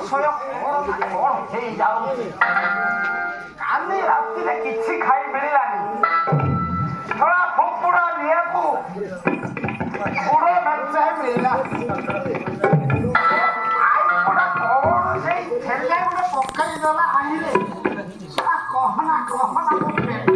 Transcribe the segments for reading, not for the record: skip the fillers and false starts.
ବିଷୟ କଣ ହେଇଯାଉଛି। କାଲି ରାତିରେ କିଛି ଖାଇ ମିଳିଲାନି। ଛଡ଼ା କୁକୁଡ଼ା ନିଆକୁ ଗୁଡ଼ ମେଞ୍ଚାଏ ମିଳିଲା। ଆଇପୁଡ଼ା କଣ ସେଇ ଠେଲେ ଗୋଟେ ପକାଇ ଦେଲା ଆଣିଲେ। କହନା କହନା ମୋ ପେଟ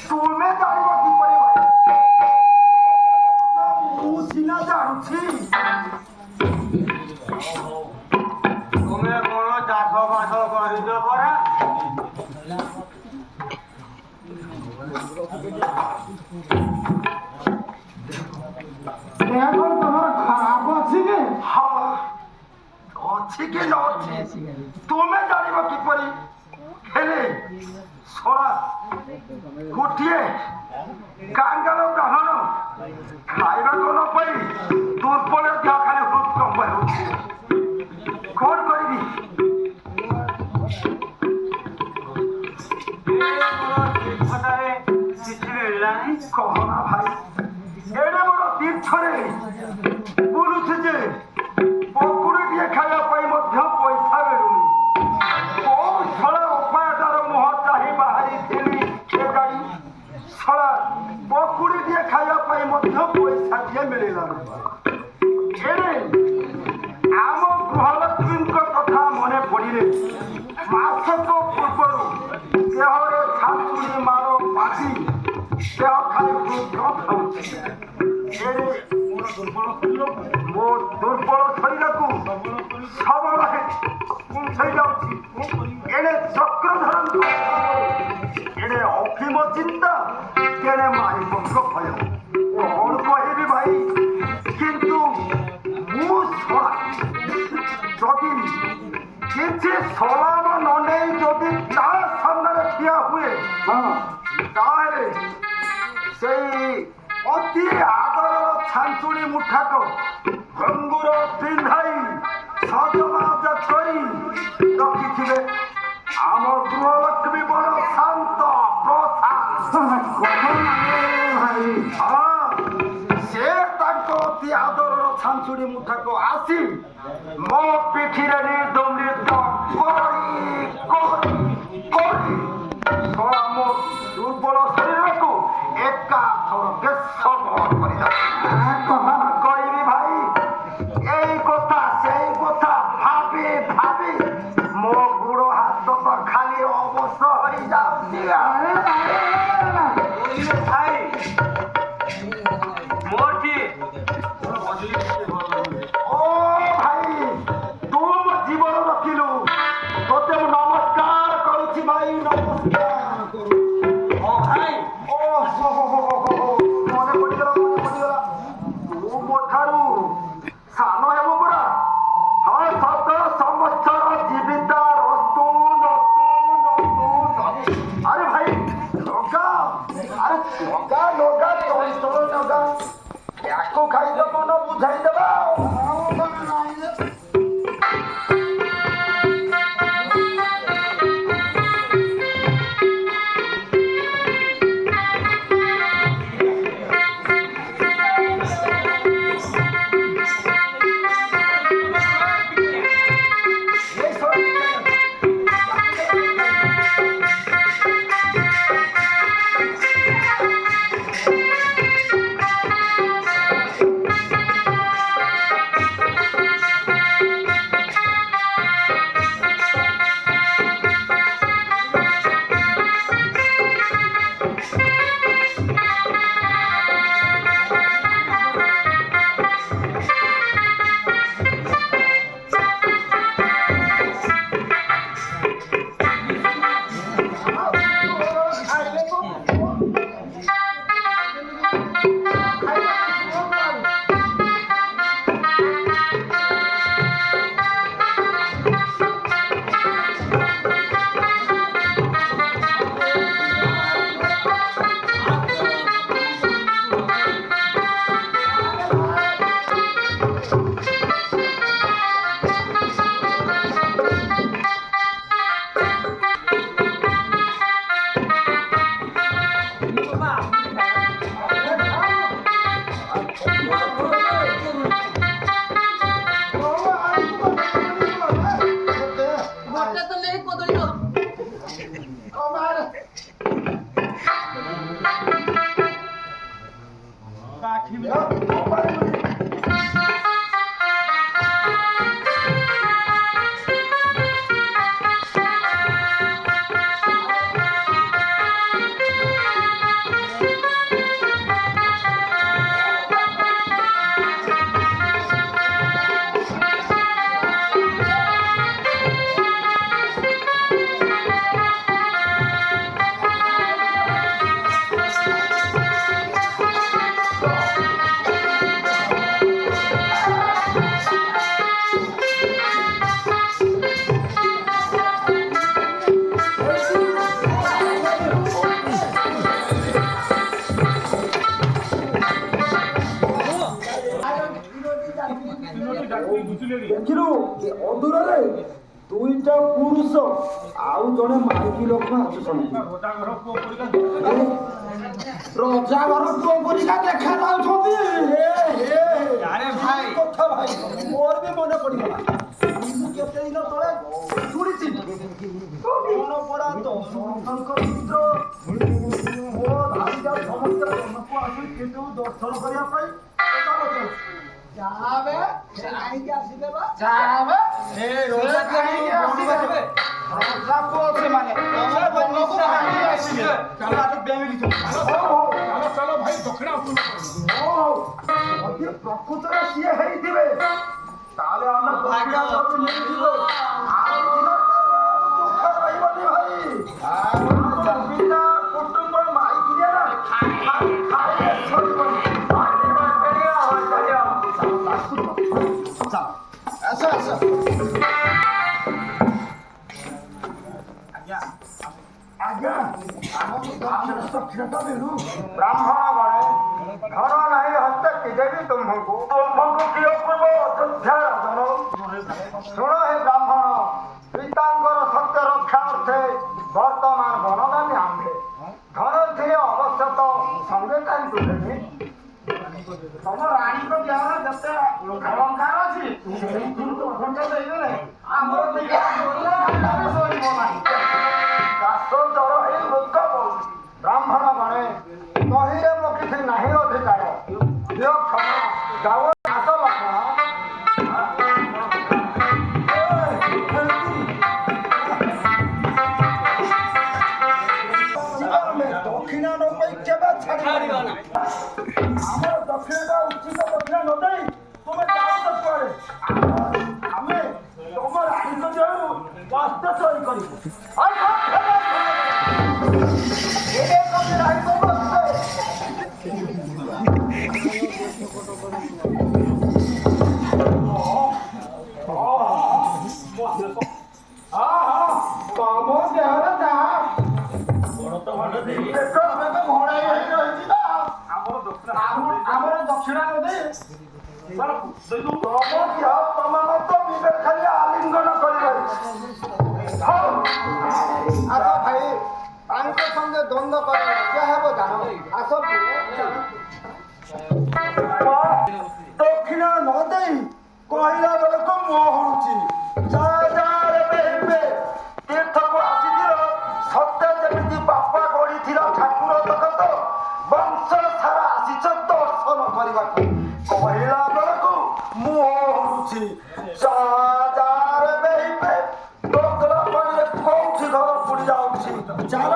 ତୁମେ ଜାଣିବ କିପରି ଭାଇ? ମୁଁ ସିନା ଜାଣୁଛି। ତୁମେ କଣ ଚାଷ ବାସ କରିଛ ପରା? ଦେହ କଣ ତମର ଖରାପ ଅଛି କି? ହଁ ଅଛି କି ନ ଅଛି ତୁମେ ଜାଣିବ କିପରି? ହେଲେ ଶଳା ଗୋଟିଏ କାଙ୍ଗାଳ ବ୍ରାହ୍ମଣ ଖାଇବାକୁ ନ ପାଇ ଦୁର୍ବଳ ଦେହ ଖାଲି ହୃଦକମ୍ପ ହେଉଛି। କଣ କରିବି? କିଛି ମିଳିଲାନି। କହନା ଭାଇ, ଏଡ଼େ ବଡ଼ ତୀର୍ଥରେ ବୁଲୁଛି ଯେ ପକୁଡ଼ିଟିଏ ଖାଇବା ପାଇଁ ମଧ୍ୟ ପଇସା ମିଳୁନି। କୋଉ ଶଳା ଉପାୟଟାର ମୁହଁ ଚାହିଁ ବାହାରିଥିଲି କେଜାଣି, ଶଳା ପକୁଡ଼ିଟିଏ ଖାଇବା ପାଇଁ ମଧ୍ୟ ପଇସାଟିଏ ମିଳିଲାନି। ଏଣେ ଆମ ଗୃହଲକ୍ଷ୍ମୀଙ୍କ କଥା ମନେ ପଡ଼ିଲେ ମାସକ ପୂର୍ବରୁ ଦେହରେ ଛାଞ୍ଚୁଣି ମାଡ଼ ବାଜି ଦେହ ଖାଲି ହୃଦକମ୍ପ ହେଉଛି। ଏଣେ ମୋ ଦୁର୍ବଳ ଶରୀରକୁ ସବଳ ହେଇଯାଉଛି। ଏଣେ ଚକ୍ରଧରଙ୍କ ଏଣେ ଅଫିମ ଚିନ୍ତା, ଏଣେ ମାଳିକଙ୍କ ଭୟ। କଣ କହିବି ଭାଇ? କିନ୍ତୁ ମୁଁ ଶଳା ଯଦି କିଛି ସଲାମ ନ ନେଇ ଯଦି ତା ସାମ୍ନାରେ ଠିଆ ହୁଏ, ତାହେଲେ ସେଇ ଅତି ଆଦରର ଛାଞ୍ଚୁଣି ମୁଠାକ ଘୁଙ୍ଗୁର ପିନ୍ଧାଇ ସଜବାଜ କରି ରଖିଥିବେ ଆମ ଗୃହଲକ୍ଷ୍ମୀ ବଡ଼ ଶାନ୍ତ ସେ ତାଙ୍କ ଅତି ଆଦରର ଛାଞ୍ଚୁଣି ମୁଠାକ ଆସି ମୋ ପିଠିରେ ନିର୍ଦ୍ଦମ ନୃତ୍ୟ କରି କରି କରି ଶଳା ମୋ ଦୁର୍ବଳ ଶରୀରକୁ ଏକାଥରକେ ସବଳ କରିଦେଲା। କହିବି ଭାଇ, ଏଇ କଥା ସେଇ କଥା ଭାବି ଭାବି ମୋ ଗୋଡ଼ ହାତ ତ ଖାଲି ଅବଶ ହୋଇଯାଉଛି। ଭାଇ ମୋଠି ଓ ଭାଇ, ତୁ ମୋ ଜୀବନ ରଖିଲୁ, ତୋତେ ମୁଁ ନମସ୍କାର କରୁଛି ଭାଇ, ନମସ୍କାର କରୁଛି। ଭାଇ ମନେ ପଡ଼ିଗଲା। ତୁ ମୋ ଠାରୁ ସାନ ହେବୁ ପରା। ହଁ ସତ ସମସ୍ତର ଜୀବିତା ରସ୍ତୁ ନତୁ ନତୁ। ଆରେ ଭାଇ ଲଗା, ଆରେ ଲଗା ଲଗା ଚଞ୍ଚଳ ଲଗା, ୟାକୁ ଖାଇଦ ମନ ବୁଝାଇଦେବା। ଦେଖିଲୁ ଏ ଅଦୂରରେ ଦୁଇଟା ପୁରୁଷ ଆଉ ଜଣେ ମାଇକି ଲୋକ ଆସୁଛନ୍ତି। ରଜା ଘର ପୁଅ ପରିକା ଦେଖା ଯାଉଛନ୍ତି। ଆରେ ଭାଇ କଥା ଭାଇ ମୋର ବି ମନେ ପଡିଗଲା। ମୁଁ କେତେ ଦିନ ତଳେ ଶୁଣିଛି କଣ ପଡା ଦର୍ଶନଙ୍କ ମିତ୍ର ମୋ ଭାଇଟା ସମସ୍ତେ ମନକୁ ଆସି କିନ୍ତୁ ଦର୍ଶନ କରିବା ପାଇଁ ଯାବେ କାହିଁକି ଆସିବେ ବା ଯାବେ ଏ ରୋଜା କାହିଁକି ଆସିବେ ରଜା ପୁଅ ସେମାନେ ବନକୁ କାହିଁକି ଆସିବେ ଚାଲ ଆଜି ବେମିଲି ଚାଲ ଭାଇ ଦକ୍ଷିଣ ଯଦି ପ୍ରକୃତରେ ସିଏ ହେଇଥିବେ ତାହେଲେ ଆମେ ଦକ୍ଷିଣା ଯଦି ନେଇଯିବେ ଆଉ ଦିନ ଦୁଃଖ ରହିବନି ଭାଇ ପିଲା କୁଟୁମ୍ବ ମାଇକିରିଆ ନା ଖାଇଲେ ସରିବନି। ଆସ ଆସ ଆଜ୍ଞା ଦକ୍ଷିଣତା ମିଳୁ ବ୍ରାହ୍ମଣ ଗଣେ ଧନ ନାହିଁ ହସ୍ତେ କି ଦେବି ତୁମ୍ଭଙ୍କୁ କିଏ ପୂର୍ବ ଅଯୋଧ୍ୟା ରାଜନ ଶୁଣ ହେ ବ୍ରାହ୍ମଣ ପିତାଙ୍କର ସତ୍ୟ ରକ୍ଷା ଅର୍ଥେ ବର୍ତ୍ତମାନ ବନଗାମୀ ଆମ୍ଭେ ଧନ ଥିଲେ ଅବଶ୍ୟ ତ ସଙ୍ଗେ କାହିଁ ତୁଲେନି ତମ ରାଣୀଙ୍କ ଦେହରେ ଯେତେ ଅଳଙ୍କାର ଅଛି ଦେଇଦେଲେ ଆମର ସରିବ ନାହିଁ ଚାଷ ଜଳ ହେଇ ମୃତ ପଡୁଛି ବ୍ରାହ୍ମଣ ଗଣେ କହିଲେ ମୋ କିଛି ନାହିଁ ଅଧିକାର ଦିଅ କ୍ଷମା ଯାଅ ଆସ ଲକ୍ଷ୍ମଣ ଦକ୍ଷିଣା ନ ପାଇ କେବେ ଛାଡ଼ିବା ନାହିଁ। ଆମର ଦକ୍ଷିଣଟା ଉଚିତ ଦକ୍ଷିଣା ନ ଦେଇ ତୁମେ ଯାଉଛ କୁଆଡ଼େ ଆମେ ତମ ରାଣୀଙ୍କ ଦେହରୁ ବାସ୍ତ ସହି କରିବୁ। ତମ ଦେହରେ ଯାହା ଆମର ଦକ୍ଷିଣା ନଦୀ ତମ ମତ ବିବେକ ଖାଲି ଆଲିଙ୍ଗନ କରିବେ। ଆସ ଭାଇ ତାଙ୍କ ସଙ୍ଗେ ଦ୍ୱନ୍ଦ୍ୱ କରି କିଏ ହେବ ଜାଣ ଆସ ଦକ୍ଷିଣା ନ ଦେଇ କହିଲା ବେଳକୁ ମୁହଁ ହଉଛି ତୀର୍ଥକୁ ଆସିଥିଲ ସତ୍ୟ ଯେମିତି ବାପା ଗଢିଥିଲା ଠାକୁର ଜଗତ ବଂଶ ସାରା ଆସିଛ ଦର୍ଶନ କରିବାକୁ କହିଲା ବେଳକୁ ମୁହଁ ହଉଛି କୋଉଠି ଘର ପୁଡ଼ି ଯାଉଛି ଚାଲ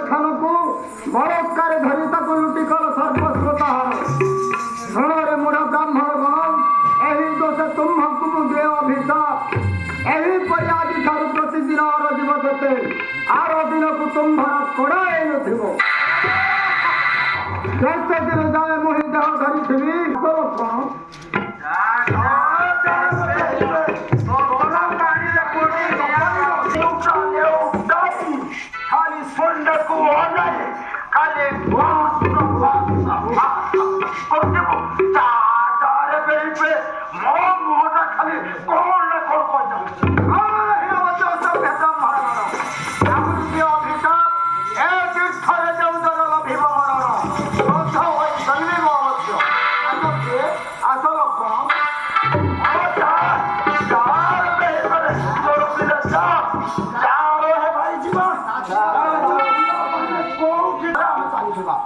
ସ୍ଥାନକୁ ବଳାତ୍କାରେ ଧରି ତାକୁ ଲୁଟି କର ସର୍ବସ୍ୱ ତାହାର ଧନରେ ମୂଢ଼ ବ୍ରାହ୍ମଣ ଗଣ ଏହି ଦୋଷ ତୁମ୍ଭଙ୍କୁ ମୁଁ ଦେ ଅଭିଶାପ ଏହିପରି ଆଜିଠାରୁ ପ୍ରତିଦିନ ଅରଜିବ ଯେତେ ଆର ଦିନକୁ ତୁମ୍ଭର କୋଡ଼ା ହେଉନଥିବ ଯେତେ ଦିନ ଯାଏ ମୁଁ ଏହି ଦେହ ଧରିଥିବି କଣ କୋଉଠି ଆମେ ଚାଲିଥିବା